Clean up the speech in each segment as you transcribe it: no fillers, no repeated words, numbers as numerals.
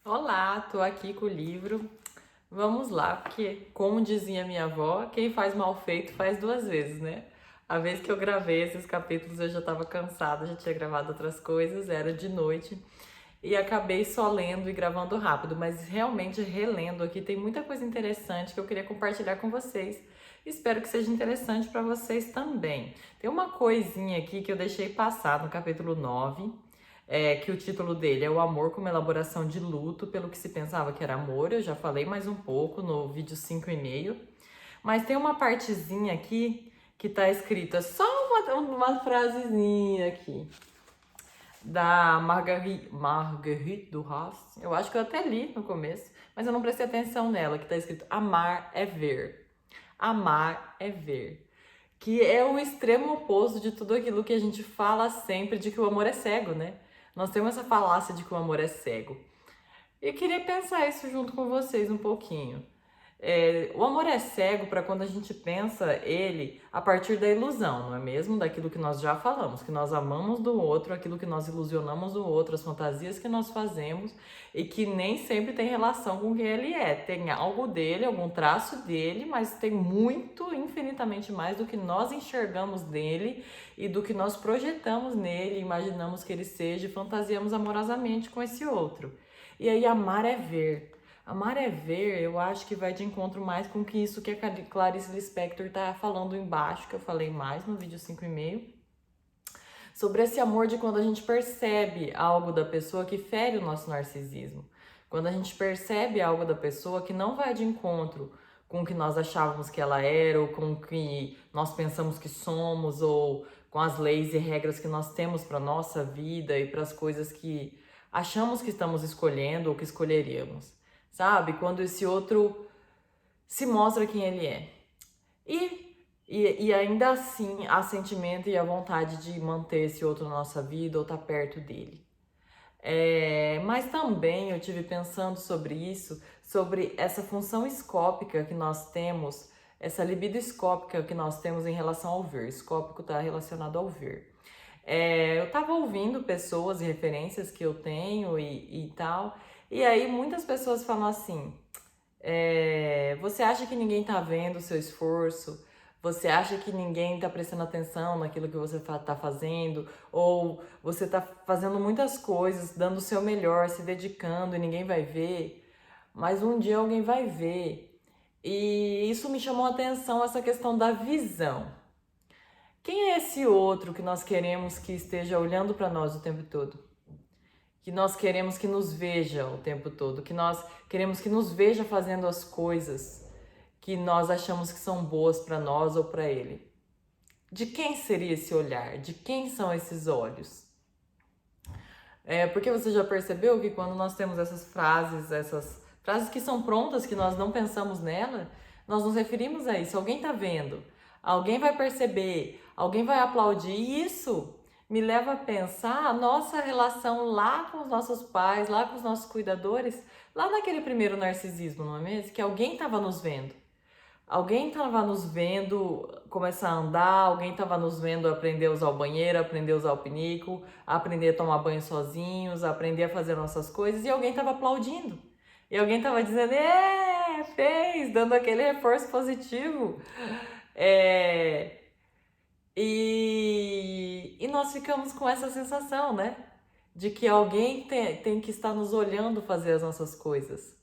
Olá, tô aqui com o livro. Vamos lá, porque, como dizia minha avó, quem faz mal feito faz duas vezes, né? A vez que eu gravei esses capítulos eu já tava cansada, já tinha gravado outras coisas, era de noite e acabei só lendo e gravando rápido, mas realmente relendo aqui tem muita coisa interessante que eu queria compartilhar com vocês. Espero que seja interessante para vocês também. Tem uma coisinha aqui que eu deixei passar no capítulo 9, que o título dele é O Amor como Elaboração de Luto pelo que se pensava que era amor. Eu já falei mais um pouco no vídeo 5,5. Mas tem uma partezinha aqui que tá escrita só uma frasezinha aqui da Marguerite Duras. Eu acho que eu até li no começo, mas eu não prestei atenção nela, que tá escrito amar é ver. Amar é ver. Que é o extremo oposto de tudo aquilo que a gente fala sempre de que o amor é cego, né? Nós temos essa falácia de que o amor é cego. E eu queria pensar isso junto com vocês um pouquinho. O amor é cego para quando a gente pensa ele a partir da ilusão, não é mesmo? Daquilo que nós já falamos, que nós amamos do outro, aquilo que nós ilusionamos do outro, as fantasias que nós fazemos e que nem sempre tem relação com quem ele é. Tem algo dele, algum traço dele, mas tem muito, infinitamente mais do que nós enxergamos dele e do que nós projetamos nele, imaginamos que ele seja e fantasiamos amorosamente com esse outro. E aí amar é ver. Amar é ver, eu acho que vai de encontro mais com que isso que a Clarice Lispector tá falando embaixo, que eu falei mais no vídeo 5,5, sobre esse amor de quando a gente percebe algo da pessoa que fere o nosso narcisismo. Quando a gente percebe algo da pessoa que não vai de encontro com o que nós achávamos que ela era, ou com o que nós pensamos que somos, ou com as leis e regras que nós temos para nossa vida e para as coisas que achamos que estamos escolhendo ou que escolheríamos. Sabe? Quando esse outro se mostra quem ele é. E ainda assim há sentimento e a vontade de manter esse outro na nossa vida ou estar perto dele. Mas também eu tive pensando sobre isso, sobre essa função escópica que nós temos, essa libido escópica que nós temos em relação ao ver. Escópico está relacionado ao ver. Eu estava ouvindo pessoas e referências que eu tenho e tal, e aí muitas pessoas falam assim: você acha que ninguém tá vendo o seu esforço? Você acha que ninguém tá prestando atenção naquilo que você tá fazendo? Ou você tá fazendo muitas coisas, dando o seu melhor, se dedicando e ninguém vai ver? Mas um dia alguém vai ver. E isso me chamou a atenção, essa questão da visão. Quem é esse outro que nós queremos que esteja olhando para nós o tempo todo? Que nós queremos que nos veja o tempo todo, que nós queremos que nos veja fazendo as coisas que nós achamos que são boas para nós ou para ele. De quem seria esse olhar? De quem são esses olhos? Porque você já percebeu que quando nós temos essas frases que são prontas, que nós não pensamos nela, nós nos referimos a isso. Alguém tá vendo, alguém vai perceber, alguém vai aplaudir. E isso me leva a pensar a nossa relação lá com os nossos pais, lá com os nossos cuidadores, lá naquele primeiro narcisismo, não é mesmo? Que alguém estava nos vendo. Alguém estava nos vendo começar a andar, alguém estava nos vendo aprender a usar o banheiro, aprender a usar o pinico, aprender a tomar banho sozinhos, aprender a fazer nossas coisas, e alguém estava aplaudindo. E alguém estava dizendo, fez, dando aquele reforço positivo. E nós ficamos com essa sensação, né? De que alguém tem que estar nos olhando fazer as nossas coisas.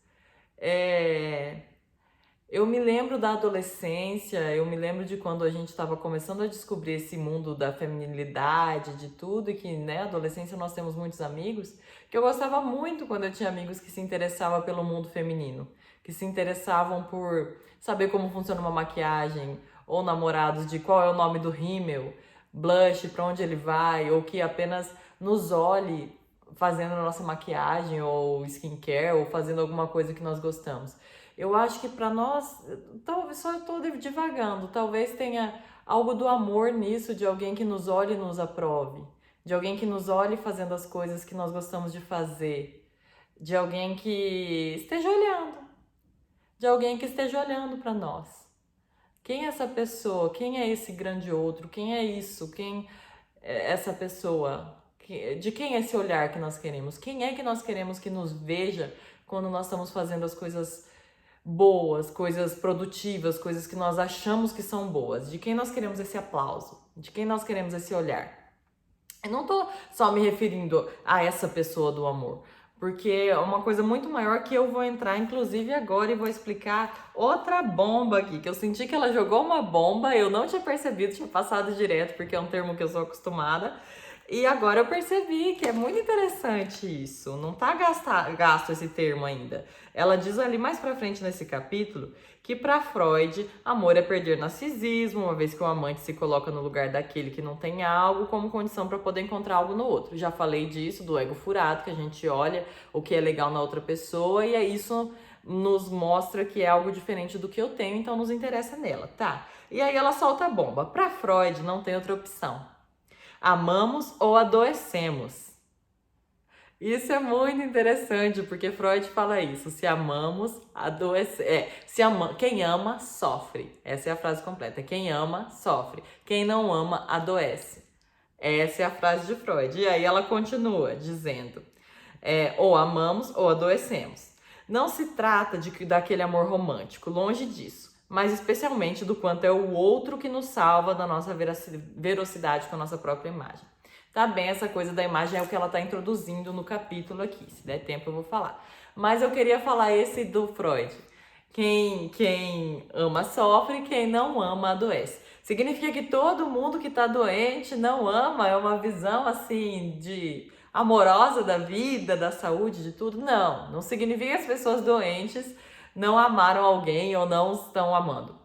Eu me lembro da adolescência, eu me lembro de quando a gente estava começando a descobrir esse mundo da feminilidade, de tudo, e que, né, adolescência nós temos muitos amigos, que eu gostava muito quando eu tinha amigos que se interessavam pelo mundo feminino, que se interessavam por saber como funciona uma maquiagem, ou namorados de qual é o nome do rímel, blush, para onde ele vai, ou que apenas nos olhe fazendo a nossa maquiagem, ou skincare, ou fazendo alguma coisa que nós gostamos. Eu acho que para nós, talvez só eu estou divagando, talvez tenha algo do amor nisso, de alguém que nos olhe e nos aprove, de alguém que nos olhe fazendo as coisas que nós gostamos de fazer, de alguém que esteja olhando, de alguém que esteja olhando para nós. Quem é essa pessoa? Quem é esse grande outro? Quem é isso? Quem é essa pessoa? De quem é esse olhar que nós queremos? Quem é que nós queremos que nos veja quando nós estamos fazendo as coisas boas, coisas produtivas, coisas que nós achamos que são boas? De quem nós queremos esse aplauso? De quem nós queremos esse olhar? Eu não tô só me referindo a essa pessoa do amor, porque é uma coisa muito maior que eu vou entrar, inclusive agora, e vou explicar outra bomba aqui, que eu senti que ela jogou uma bomba, eu não tinha percebido, tinha passado direto, porque é um termo que eu sou acostumada, e agora eu percebi que é muito interessante isso, não tá gasto esse termo ainda. Ela diz ali mais pra frente nesse capítulo que para Freud, amor é perder narcisismo, uma vez que o amante se coloca no lugar daquele que não tem algo como condição para poder encontrar algo no outro. Já falei disso, do ego furado, que a gente olha o que é legal na outra pessoa e é isso nos mostra que é algo diferente do que eu tenho, então nos interessa nela, tá? E aí ela solta a bomba. Para Freud não tem outra opção. Amamos ou adoecemos. Isso é muito interessante, porque Freud fala isso. Se amamos, adoece. Quem ama, sofre. Essa é a frase completa. Quem ama, sofre. Quem não ama, adoece. Essa é a frase de Freud. E aí ela continua dizendo: ou amamos ou adoecemos. Não se trata daquele amor romântico, longe disso, mas especialmente do quanto é o outro que nos salva da nossa verocidade com a nossa própria imagem. Tá bem, essa coisa da imagem é o que ela está introduzindo no capítulo aqui. Se der tempo eu vou falar. Mas eu queria falar esse do Freud. Quem ama sofre, quem não ama adoece. Significa que todo mundo que está doente não ama, é uma visão assim de amorosa da vida, da saúde, de tudo. Não significa que as pessoas doentes não amaram alguém ou não estão amando.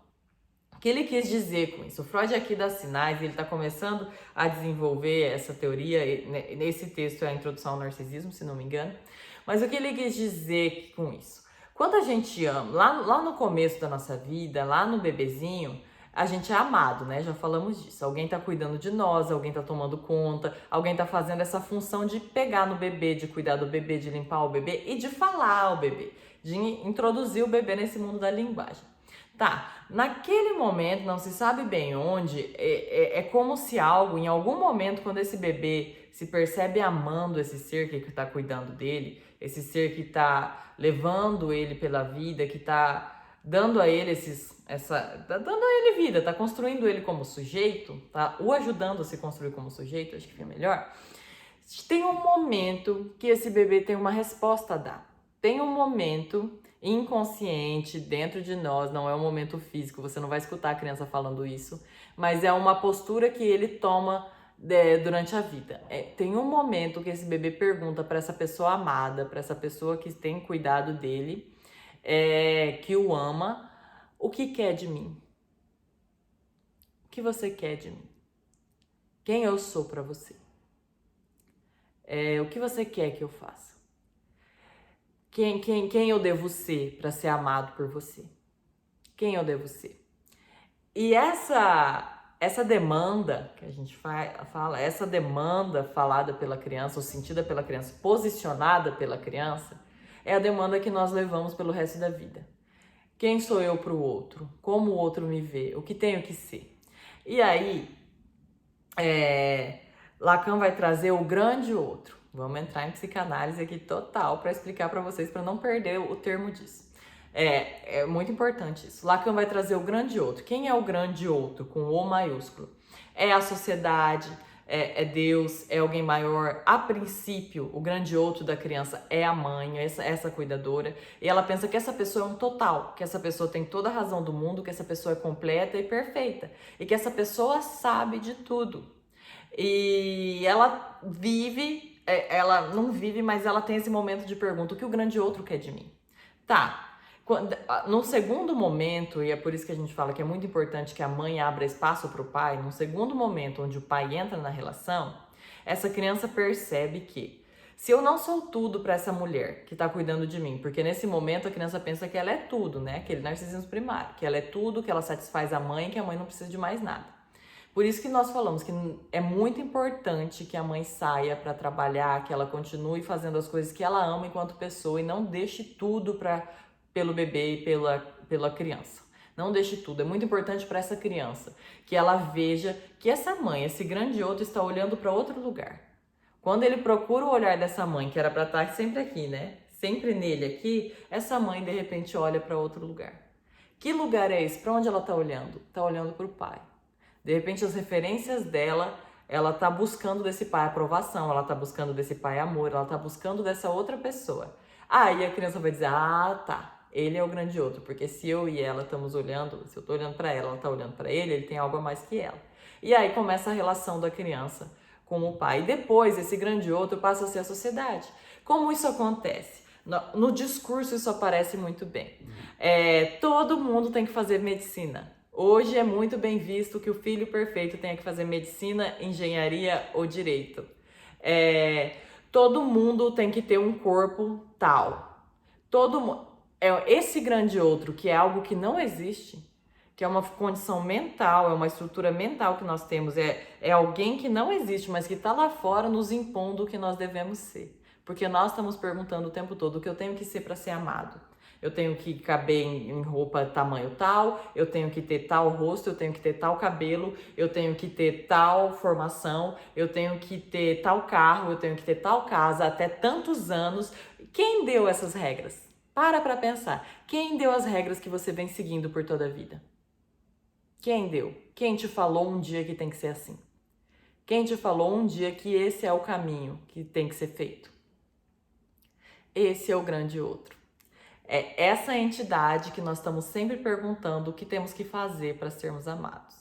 O que ele quis dizer com isso? O Freud aqui dá sinais, ele está começando a desenvolver essa teoria, nesse texto é a introdução ao narcisismo, se não me engano, mas o que ele quis dizer com isso? Quando a gente ama, lá no começo da nossa vida, lá no bebezinho, a gente é amado, né? Já falamos disso. Alguém tá cuidando de nós, alguém tá tomando conta, alguém tá fazendo essa função de pegar no bebê, de cuidar do bebê, de limpar o bebê e de falar ao bebê, de introduzir o bebê nesse mundo da linguagem. Tá, naquele momento, não se sabe bem onde, é como se algo, em algum momento, quando esse bebê se percebe amando esse ser que está cuidando dele, esse ser que está levando ele pela vida, que está dando a ele tá dando a ele vida, tá construindo ele como sujeito, tá o ajudando a se construir como sujeito, acho que fica melhor. Tem um momento que esse bebê tem uma resposta a dar. Tem um momento inconsciente dentro de nós, não é um momento físico, você não vai escutar a criança falando isso, mas é uma postura que ele toma durante a vida. Tem um momento que esse bebê pergunta para essa pessoa amada, para essa pessoa que tem cuidado dele, que o ama, o que quer de mim? O que você quer de mim? Quem eu sou para você? O que você quer que eu faça? Quem eu devo ser para ser amado por você? Quem eu devo ser? E essa demanda que a gente fala, essa demanda falada pela criança, ou sentida pela criança, posicionada pela criança, é a demanda que nós levamos pelo resto da vida. Quem sou eu para o outro? Como o outro me vê? O que tenho que ser? E aí, Lacan vai trazer o grande outro. Vamos entrar em psicanálise aqui total para explicar para vocês, para não perder o termo disso. É muito importante isso. Lacan vai trazer o grande outro. Quem é o grande outro, com O maiúsculo? É a sociedade, é Deus, é alguém maior. A princípio, o grande outro da criança é a mãe, essa cuidadora. E ela pensa que essa pessoa é um total, que essa pessoa tem toda a razão do mundo, que essa pessoa é completa e perfeita. E que essa pessoa sabe de tudo. E ela vive, ela não vive, mas ela tem esse momento de pergunta: o que o grande outro quer de mim? Tá. No segundo momento, e é por isso que a gente fala que é muito importante que a mãe abra espaço para o pai, no segundo momento onde o pai entra na relação, essa criança percebe que se eu não sou tudo para essa mulher que está cuidando de mim, porque nesse momento a criança pensa que ela é tudo, né? Aquele narcisismo primário, que ela é tudo, que ela satisfaz a mãe, que a mãe não precisa de mais nada. Por isso que nós falamos que é muito importante que a mãe saia para trabalhar, que ela continue fazendo as coisas que ela ama enquanto pessoa e não deixe tudo pelo bebê e pela criança. Não deixe tudo. É muito importante para essa criança que ela veja que essa mãe, esse grande outro, está olhando para outro lugar. Quando ele procura o olhar dessa mãe, que era para estar sempre aqui, né? Sempre nele aqui, essa mãe de repente olha para outro lugar. Que lugar é esse? Para onde ela está olhando? Está olhando para o pai. De repente as referências dela, ela está buscando desse pai aprovação, ela está buscando desse pai amor, ela está buscando dessa outra pessoa. Aí a criança vai dizer, ah, tá, ele é o grande outro, porque se eu e ela estamos olhando, se eu estou olhando para ela está olhando para ele tem algo a mais que ela. E aí começa a relação da criança com o pai. E depois esse grande outro passa a ser a sociedade. Como isso acontece? No discurso isso aparece muito bem. Todo mundo tem que fazer medicina. Hoje é muito bem visto que o filho perfeito tenha que fazer medicina, engenharia ou direito. Todo mundo tem que ter um corpo tal. Esse grande outro, que é algo que não existe, que é uma condição mental, é uma estrutura mental que nós temos, é alguém que não existe, mas que está lá fora nos impondo o que nós devemos ser. Porque nós estamos perguntando o tempo todo o que eu tenho que ser para ser amado. Eu tenho que caber em roupa tamanho tal, eu tenho que ter tal rosto, eu tenho que ter tal cabelo, eu tenho que ter tal formação, eu tenho que ter tal carro, eu tenho que ter tal casa até tantos anos. Quem deu essas regras? Para pensar. Quem deu as regras que você vem seguindo por toda a vida? Quem deu? Quem te falou um dia que tem que ser assim? Quem te falou um dia que esse é o caminho que tem que ser feito? Esse é o grande outro. É essa entidade que nós estamos sempre perguntando o que temos que fazer para sermos amados.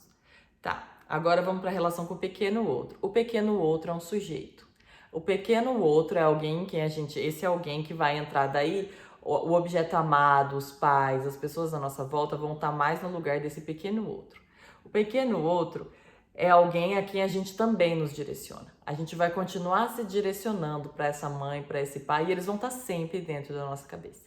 Tá, agora vamos para a relação com o pequeno outro. O pequeno outro é um sujeito. O pequeno outro é alguém que esse é alguém que vai entrar daí, o objeto amado, os pais, as pessoas à nossa volta vão estar mais no lugar desse pequeno outro. O pequeno outro é alguém a quem a gente também nos direciona. A gente vai continuar se direcionando para essa mãe, para esse pai, e eles vão estar sempre dentro da nossa cabeça.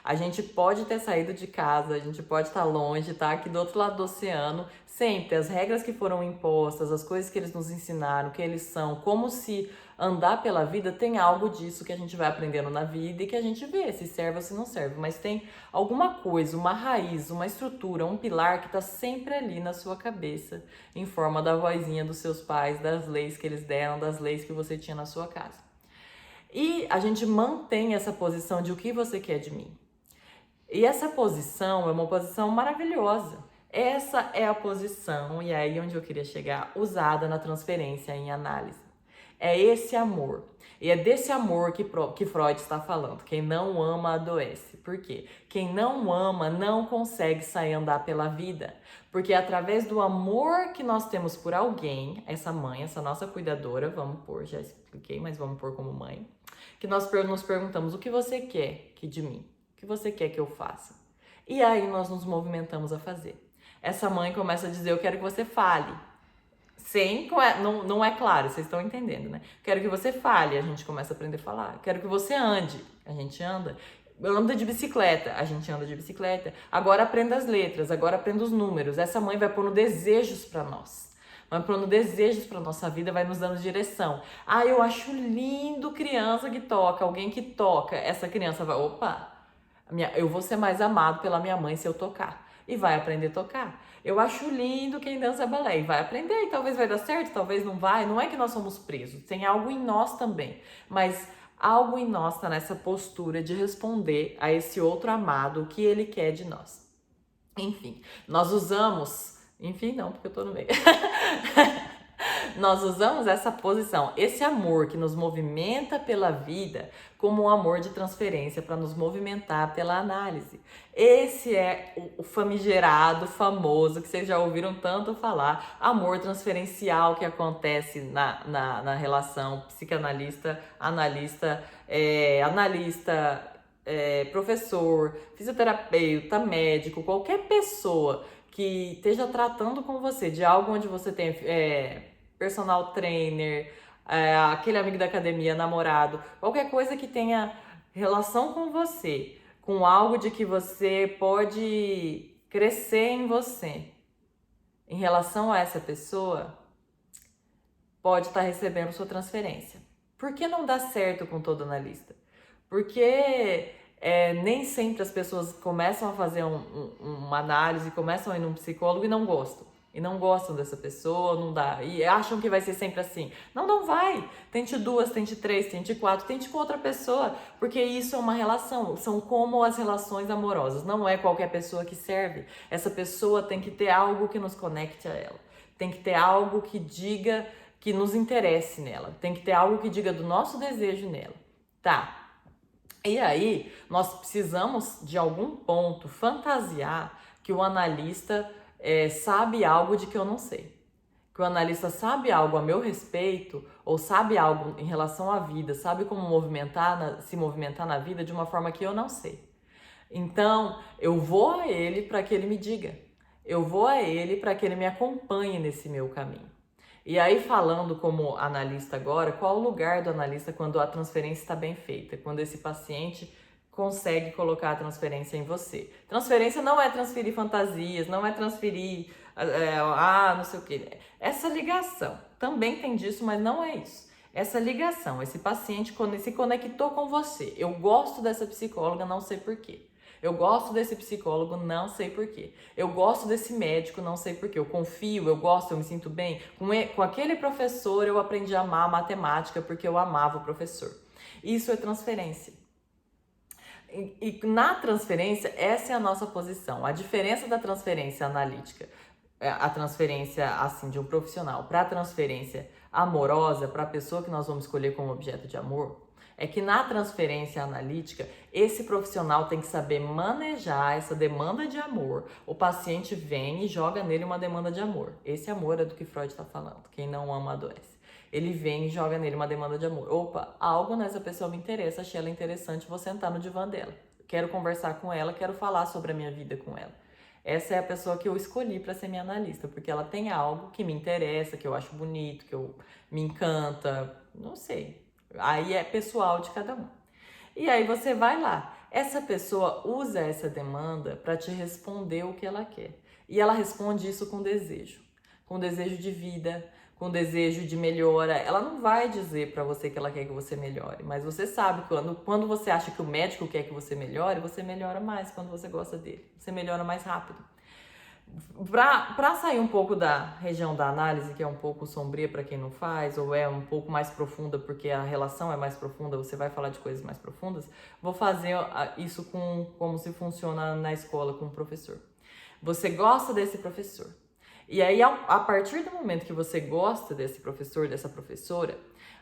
A gente pode ter saído de casa, a gente pode estar longe, tá? Aqui do outro lado do oceano, sempre as regras que foram impostas, as coisas que eles nos ensinaram, que eles são, como se andar pela vida tem algo disso que a gente vai aprendendo na vida e que a gente vê se serve ou se não serve, mas tem alguma coisa, uma raiz, uma estrutura, um pilar que está sempre ali na sua cabeça, em forma da vozinha dos seus pais, das leis que eles deram, das leis que você tinha na sua casa. E a gente mantém essa posição de o que você quer de mim. E essa posição é uma posição maravilhosa. Essa é a posição, e é aí onde eu queria chegar, usada na transferência em análise. É esse amor. E é desse amor que Freud está falando. Quem não ama, adoece. Por quê? Quem não ama não consegue sair andar pela vida. Porque é através do amor que nós temos por alguém, essa mãe, essa nossa cuidadora, vamos pôr, já expliquei, mas vamos pôr como mãe, que nós nos perguntamos, o que você quer de mim? O que você quer que eu faça? E aí nós nos movimentamos a fazer. Essa mãe começa a dizer, eu quero que você fale. Não é claro, vocês estão entendendo, né? Quero que você fale, a gente começa a aprender a falar. Quero que você ande, a gente anda. Anda de bicicleta, a gente anda de bicicleta. Agora aprenda as letras, agora aprenda os números. Essa mãe vai pondo desejos para nós. Vai pondo desejos para nossa vida, vai nos dando direção. Ah, eu acho lindo criança que toca, alguém que toca. Essa criança vai, opa, eu vou ser mais amado pela minha mãe se eu tocar. E vai aprender a tocar. Eu acho lindo quem dança balé. E vai aprender, e talvez vai dar certo, talvez não vai. Não é que nós somos presos, tem algo em nós também. Mas algo em nós está nessa postura de responder a esse outro amado o que ele quer de nós. Enfim, nós usamos... Enfim, não, porque eu tô no meio. Nós usamos essa posição, esse amor que nos movimenta pela vida, como um amor de transferência para nos movimentar pela análise. Esse é o famigerado, famoso, que vocês já ouviram tanto falar, amor transferencial que acontece na relação psicanalista, analista, professor, fisioterapeuta, médico, qualquer pessoa que esteja tratando com você de algo onde você tem personal trainer, aquele amigo da academia, namorado, qualquer coisa que tenha relação com você, com algo de que você pode crescer em você, em relação a essa pessoa, pode estar recebendo sua transferência. Por que não dá certo com todo analista? Porque nem sempre as pessoas começam a fazer uma análise, começam a ir num psicólogo e não gostam. e não gostam dessa pessoa, não dá, e acham que vai ser sempre assim. Não, não vai. Tente 2, tente 3, tente 4, tente com outra pessoa, porque isso é uma relação, são como as relações amorosas, não é qualquer pessoa que serve. Essa pessoa tem que ter algo que nos conecte a ela, tem que ter algo que diga, que nos interesse nela, tem que ter algo que diga do nosso desejo nela, tá? E aí, nós precisamos, de algum ponto, fantasiar que o analista sabe algo de que eu não sei. Que o analista sabe algo a meu respeito, ou sabe algo em relação à vida, sabe como se movimentar na vida de uma forma que eu não sei. Então, eu vou a ele para que ele me diga. Eu vou a ele para que ele me acompanhe nesse meu caminho. E aí, falando como analista agora, qual o lugar do analista quando a transferência está bem feita? Quando esse paciente consegue colocar a transferência em você. Transferência não é transferir fantasias, não é transferir, não sei o que. Essa ligação, também tem disso, mas não é isso. Essa ligação, esse paciente se conectou com você. Eu gosto dessa psicóloga, não sei porquê. Eu gosto desse psicólogo, não sei porquê. Eu gosto desse médico, não sei porquê. Eu confio, eu gosto, eu me sinto bem. Com aquele professor, eu aprendi a amar a matemática porque eu amava o professor. Isso é transferência. E na transferência, essa é a nossa posição. A diferença da transferência analítica, a transferência assim de um profissional para a transferência amorosa, para a pessoa que nós vamos escolher como objeto de amor, é que na transferência analítica, esse profissional tem que saber manejar essa demanda de amor. O paciente vem e joga nele uma demanda de amor. Esse amor é do que Freud está falando. Quem não ama, adoece. Ele vem e joga nele uma demanda de amor. Opa, algo nessa pessoa me interessa, achei ela interessante, vou sentar no divã dela. Quero conversar com ela, quero falar sobre a minha vida com ela. Essa é a pessoa que eu escolhi para ser minha analista, porque ela tem algo que me interessa, que eu acho bonito, me encanta, não sei. Aí é pessoal de cada um. E aí você vai lá. Essa pessoa usa essa demanda para te responder o que ela quer. E ela responde isso com desejo de vida, com desejo de melhora. Ela não vai dizer para você que ela quer que você melhore, mas você sabe quando você acha que o médico quer que você melhora mais quando você gosta dele. Você melhora mais rápido. Para sair um pouco da região da análise, que é um pouco sombria para quem não faz, ou é um pouco mais profunda porque a relação é mais profunda, você vai falar de coisas mais profundas, vou fazer isso como se funciona na escola com o professor. Você gosta desse professor. E aí, a partir do momento que você gosta desse professor, dessa professora,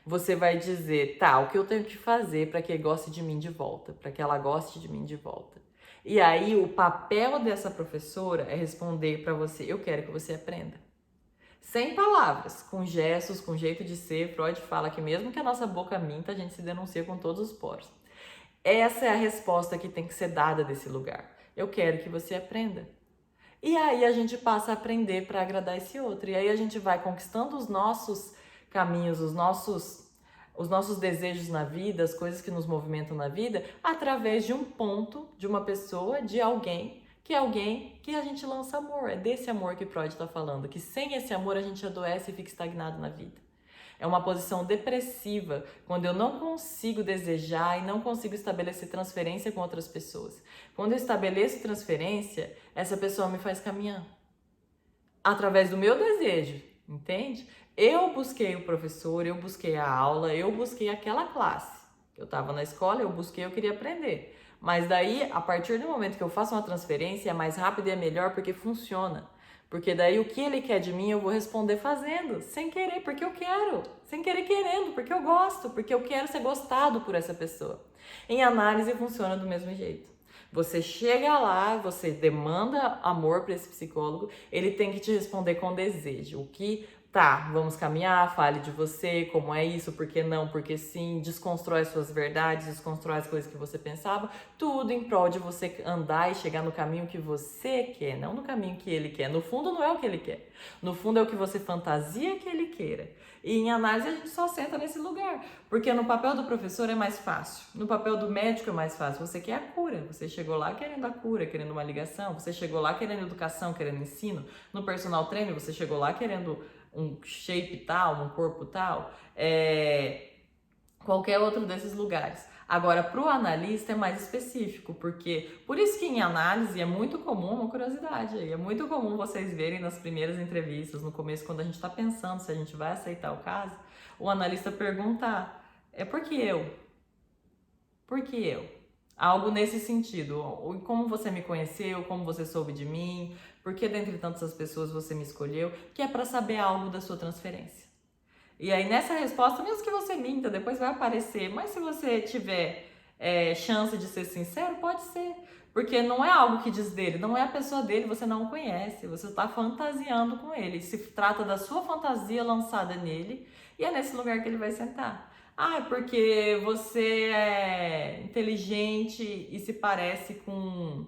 você vai dizer, tá, o que eu tenho que fazer para que ele goste de mim de volta, para que ela goste de mim de volta. E aí, o papel dessa professora é responder para você, eu quero que você aprenda. Sem palavras, com gestos, com jeito de ser. Freud fala que mesmo que a nossa boca minta, a gente se denuncia com todos os poros. Essa é a resposta que tem que ser dada desse lugar. Eu quero que você aprenda. E aí a gente passa a aprender para agradar esse outro. E aí a gente vai conquistando os nossos caminhos, os nossos desejos na vida, as coisas que nos movimentam na vida, através de um ponto, de uma pessoa, de alguém que a gente lança amor. É desse amor que Freud está falando, que sem esse amor a gente adoece e fica estagnado na vida. É uma posição depressiva, quando eu não consigo desejar e não consigo estabelecer transferência com outras pessoas. Quando eu estabeleço transferência, essa pessoa me faz caminhar. Através do meu desejo, entende? Eu busquei o professor, eu busquei a aula, eu busquei aquela classe. Eu estava na escola, eu queria aprender. Mas daí, a partir do momento que eu faço uma transferência, é mais rápido e é melhor porque funciona. Porque daí o que ele quer de mim eu vou responder fazendo, sem querer, porque eu quero, sem querer querendo, porque eu gosto, porque eu quero ser gostado por essa pessoa. Em análise funciona do mesmo jeito. Você chega lá, você demanda amor para esse psicólogo, ele tem que te responder com desejo. O que tá, vamos caminhar, fale de você, como é isso, por que não, por que sim, desconstrói suas verdades, desconstrói as coisas que você pensava, tudo em prol de você andar e chegar no caminho que você quer, não no caminho que ele quer. No fundo não é o que ele quer, no fundo é o que você fantasia que ele queira. E em análise a gente só senta nesse lugar, porque no papel do professor é mais fácil, no papel do médico é mais fácil, você quer a cura, você chegou lá querendo a cura, querendo uma ligação, você chegou lá querendo educação, querendo ensino, no personal trainer você chegou lá querendo um shape tal, um corpo tal, qualquer outro desses lugares. Agora, para o analista é mais específico, porque por isso que em análise é muito comum, uma curiosidade aí, é muito comum vocês verem nas primeiras entrevistas, no começo, quando a gente está pensando se a gente vai aceitar o caso, o analista perguntar, por que eu? Por que eu? Algo nesse sentido, como você me conheceu, como você soube de mim, por que dentre tantas pessoas você me escolheu, que é para saber algo da sua transferência. E aí nessa resposta, mesmo que você minta, depois vai aparecer, mas se você tiver chance de ser sincero, pode ser. Porque não é algo que diz dele, não é a pessoa dele, você não o conhece, você está fantasiando com ele. Se trata da sua fantasia lançada nele e é nesse lugar que ele vai sentar. Ah, é porque você é inteligente e se parece com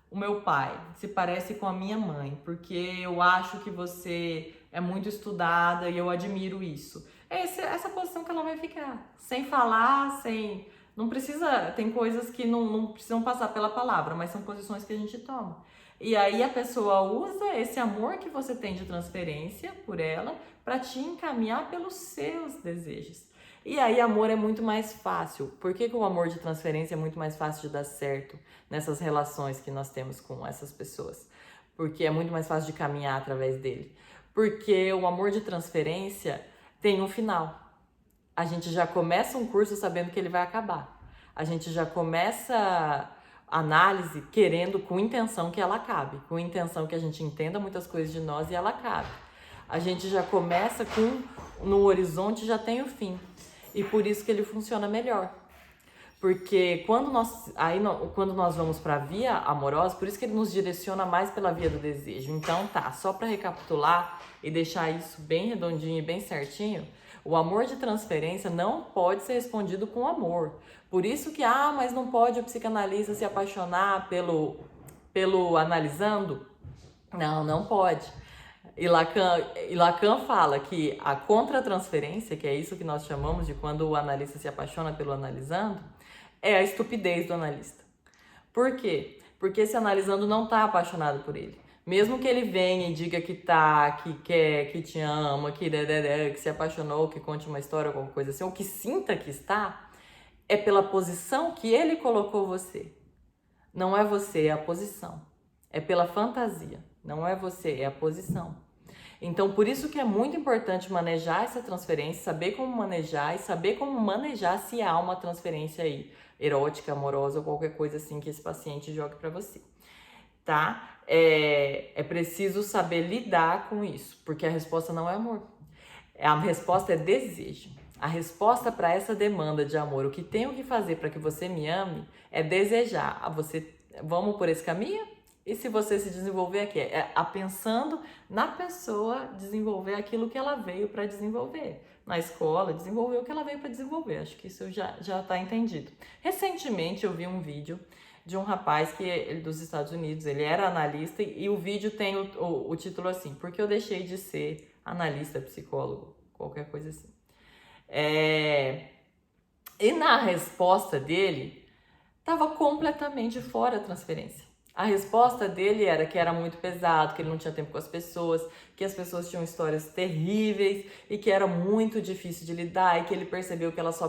o meu pai, se parece com a minha mãe, porque eu acho que você é muito estudada e eu admiro isso. É essa posição que ela vai ficar, sem falar, sem... Não precisa, tem coisas que não precisam passar pela palavra, mas são posições que a gente toma. E aí a pessoa usa esse amor que você tem de transferência por ela para te encaminhar pelos seus desejos. E aí amor é muito mais fácil. Por que o amor de transferência é muito mais fácil de dar certo nessas relações que nós temos com essas pessoas? Porque é muito mais fácil de caminhar através dele. Porque o amor de transferência tem um final. A gente já começa um curso sabendo que ele vai acabar. A gente já começa a análise querendo, com intenção que ela acabe. Com intenção que a gente entenda muitas coisas de nós e ela acabe. A gente já começa no horizonte já tem o fim. E por isso que ele funciona melhor. Porque quando nós vamos para a via amorosa, por isso que ele nos direciona mais pela via do desejo. Então tá, só para recapitular e deixar isso bem redondinho e bem certinho, o amor de transferência não pode ser respondido com amor. Por isso que, mas não pode o psicanalista se apaixonar pelo analisando? Não pode. E Lacan fala que a contratransferência, que é isso que nós chamamos de quando o analista se apaixona pelo analisando, é a estupidez do analista. Por quê? Porque esse analisando não está apaixonado por ele. Mesmo que ele venha e diga que tá, que quer, que te ama, que se apaixonou, que conte uma história, alguma coisa assim, ou que sinta que está, é pela posição que ele colocou você. Não é você, é a posição. É pela fantasia. Não é você, é a posição. Então, por isso que é muito importante manejar essa transferência, saber como manejar e saber como manejar se há uma transferência aí, erótica, amorosa ou qualquer coisa assim que esse paciente jogue para você, tá? É preciso saber lidar com isso, porque a resposta não é amor. A resposta é desejo. A resposta para essa demanda de amor, o que tenho que fazer para que você me ame, é desejar. Vamos por esse caminho? E se você se desenvolver aqui, pensando na pessoa, desenvolver aquilo que ela veio para desenvolver. Na escola, desenvolver o que ela veio para desenvolver. Acho que isso já está entendido. Recentemente eu vi um vídeo de um rapaz dos Estados Unidos, ele era analista e o vídeo tem o título assim, porque eu deixei de ser analista, psicólogo, qualquer coisa assim. E na resposta dele, estava completamente fora a transferência. A resposta dele era que era muito pesado, que ele não tinha tempo com as pessoas, que as pessoas tinham histórias terríveis e que era muito difícil de lidar e que ele percebeu que elas não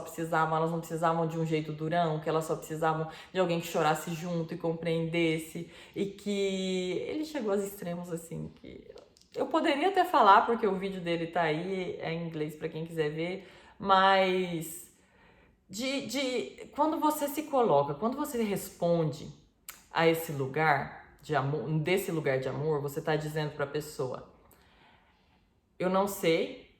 precisavam de um jeito durão, que elas só precisavam de alguém que chorasse junto e compreendesse e que ele chegou aos extremos assim, que eu poderia até falar porque o vídeo dele tá aí, é em inglês para quem quiser ver, mas quando você se coloca, quando você responde a esse lugar de amor, desse lugar de amor, você está dizendo para a pessoa: eu não sei,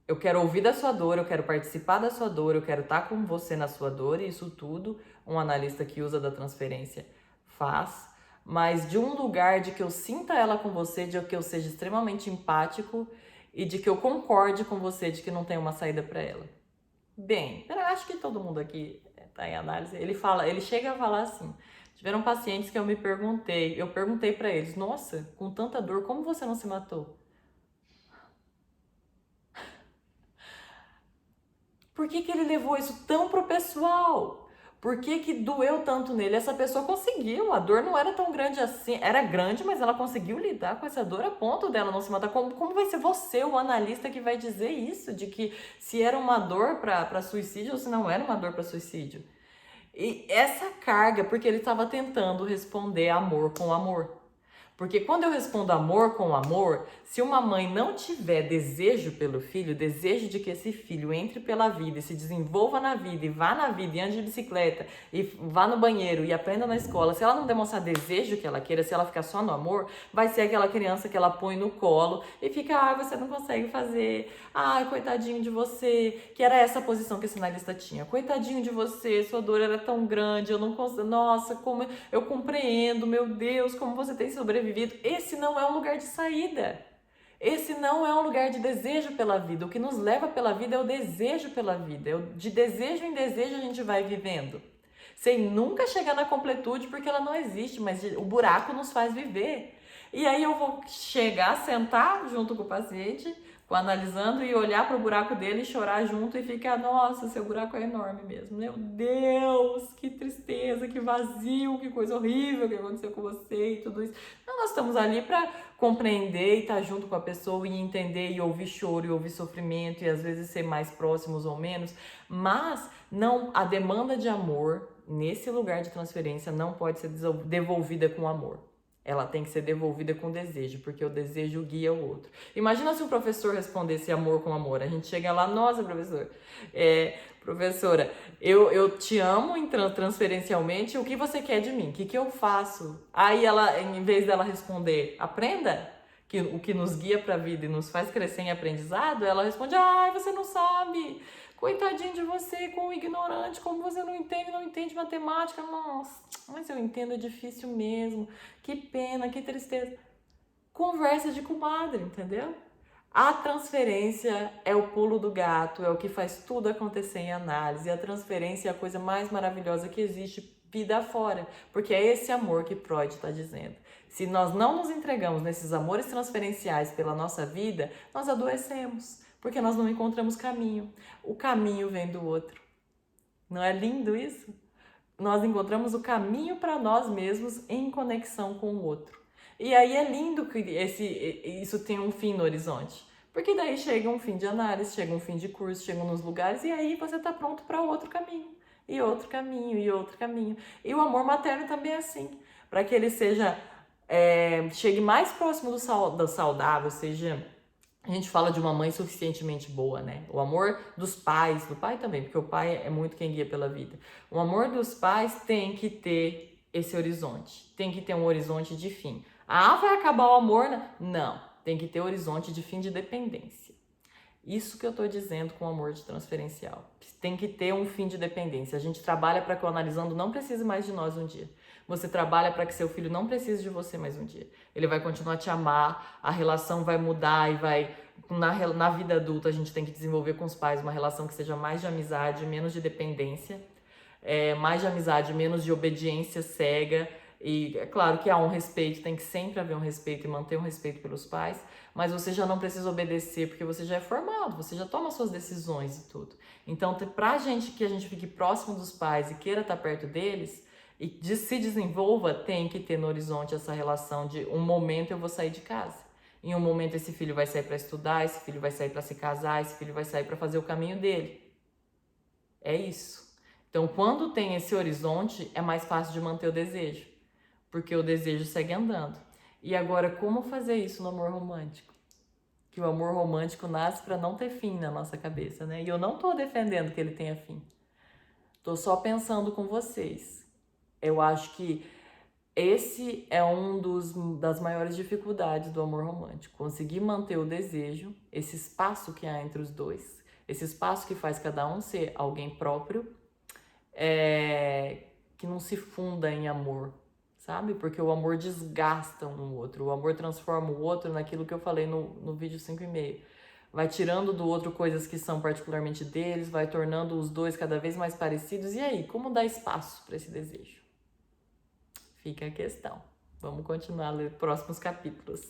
eu quero ouvir da sua dor, eu quero participar da sua dor, eu quero estar com você na sua dor, e isso tudo um analista que usa da transferência faz, mas de um lugar de que eu sinta ela com você, de que eu seja extremamente empático e de que eu concorde com você de que não tem uma saída para ela. Bem, eu acho que todo mundo aqui está em análise. Ele chega a falar assim: tiveram pacientes que eu perguntei para eles: nossa, com tanta dor, como você não se matou? Por que ele levou isso tão pro pessoal? Por que que doeu tanto nele? Essa pessoa conseguiu, a dor não era tão grande assim, era grande, mas ela conseguiu lidar com essa dor a ponto dela não se matar. Como vai ser você, o analista, que vai dizer isso? De que se era uma dor para suicídio ou se não era uma dor para suicídio? E essa carga, porque ele estava tentando responder amor com amor. Porque quando eu respondo amor com amor, se uma mãe não tiver desejo pelo filho, desejo de que esse filho entre pela vida e se desenvolva na vida, e vá na vida, e ande de bicicleta, e vá no banheiro, e aprenda na escola, se ela não demonstrar desejo que ela queira, se ela ficar só no amor, vai ser aquela criança que ela põe no colo e fica, você não consegue fazer, coitadinho de você, que era essa posição que esse analista tinha, coitadinho de você, sua dor era tão grande, eu não consigo, nossa, como eu compreendo, meu Deus, como você tem sobrevivido. Esse não é um lugar de saída. Esse não é um lugar de desejo pela vida. O que nos leva pela vida é o desejo pela vida. De desejo em desejo a gente vai vivendo. Sem nunca chegar na completude, porque ela não existe, mas o buraco nos faz viver. E aí eu vou chegar, sentar junto com o paciente, analisando, e olhar para o buraco dele e chorar junto e ficar, nossa, seu buraco é enorme mesmo. Meu Deus, que tristeza, que vazio, que coisa horrível que aconteceu com você e tudo isso. Então, nós estamos ali para compreender e estar junto com a pessoa e entender e ouvir choro e ouvir sofrimento e às vezes ser mais próximos ou menos, mas não, a demanda de amor nesse lugar de transferência não pode ser devolvida com amor. Ela tem que ser devolvida com desejo, porque o desejo guia o outro. Imagina se um professor respondesse amor com amor. A gente chega lá, nossa, professora, eu te amo transferencialmente, o que você quer de mim? O que eu faço? Aí ela, em vez dela responder, aprenda, que o que nos guia para a vida e nos faz crescer em aprendizado, ela responde, você não sabe, coitadinho de você, com ignorante, como você não entende matemática, nossa, mas eu entendo, é difícil mesmo, que pena, que tristeza. Conversa de comadre, entendeu? A transferência é o pulo do gato, é o que faz tudo acontecer em análise. A transferência é a coisa mais maravilhosa que existe vida afora, porque é esse amor que Freud está dizendo. Se nós não nos entregamos nesses amores transferenciais pela nossa vida, nós adoecemos, porque nós não encontramos caminho. O caminho vem do outro. Não é lindo isso? Nós encontramos o caminho para nós mesmos em conexão com o outro. E aí é lindo que isso tem um fim no horizonte. Porque daí chega um fim de análise, chega um fim de curso, chegam nos lugares e aí você está pronto para outro caminho. E outro caminho, e outro caminho. E o amor materno também é assim. Para que ele chegue mais próximo do saudável, seja... A gente fala de uma mãe suficientemente boa, né? O amor dos pais, do pai também, porque o pai é muito quem guia pela vida. O amor dos pais tem que ter esse horizonte, tem que ter um horizonte de fim. Vai acabar o amor? Não, tem que ter horizonte de fim de dependência. Isso que eu tô dizendo com o amor de transferencial. Tem que ter um fim de dependência. A gente trabalha para que o analisando não precise mais de nós um dia. Você trabalha para que seu filho não precise de você mais um dia. Ele vai continuar a te amar, a relação vai mudar e vai... Na vida adulta, a gente tem que desenvolver com os pais uma relação que seja mais de amizade, menos de dependência. Mais de amizade, menos de obediência cega. E é claro que há um respeito, tem que sempre haver um respeito e manter um respeito pelos pais, mas você já não precisa obedecer porque você já é formado, você já toma suas decisões e tudo. Então, pra gente que a gente fique próximo dos pais e queira estar perto deles e se desenvolva, tem que ter no horizonte essa relação de um momento eu vou sair de casa. Em um momento esse filho vai sair para estudar, esse filho vai sair para se casar, esse filho vai sair para fazer o caminho dele. É isso. Então, quando tem esse horizonte, é mais fácil de manter o desejo. Porque o desejo segue andando. E agora, como fazer isso no amor romântico? Que o amor romântico nasce para não ter fim na nossa cabeça, né? E eu não tô defendendo que ele tenha fim. Tô só pensando com vocês. Eu acho que esse é das maiores dificuldades do amor romântico. Conseguir manter o desejo, esse espaço que há entre os dois, esse espaço que faz cada um ser alguém próprio, que não se funda em amor, sabe? Porque o amor desgasta um no outro, o amor transforma o outro naquilo que eu falei no vídeo 5,5. Vai tirando do outro coisas que são particularmente deles, vai tornando os dois cada vez mais parecidos. E aí, como dar espaço para esse desejo? Fica a questão. Vamos continuar a ler próximos capítulos.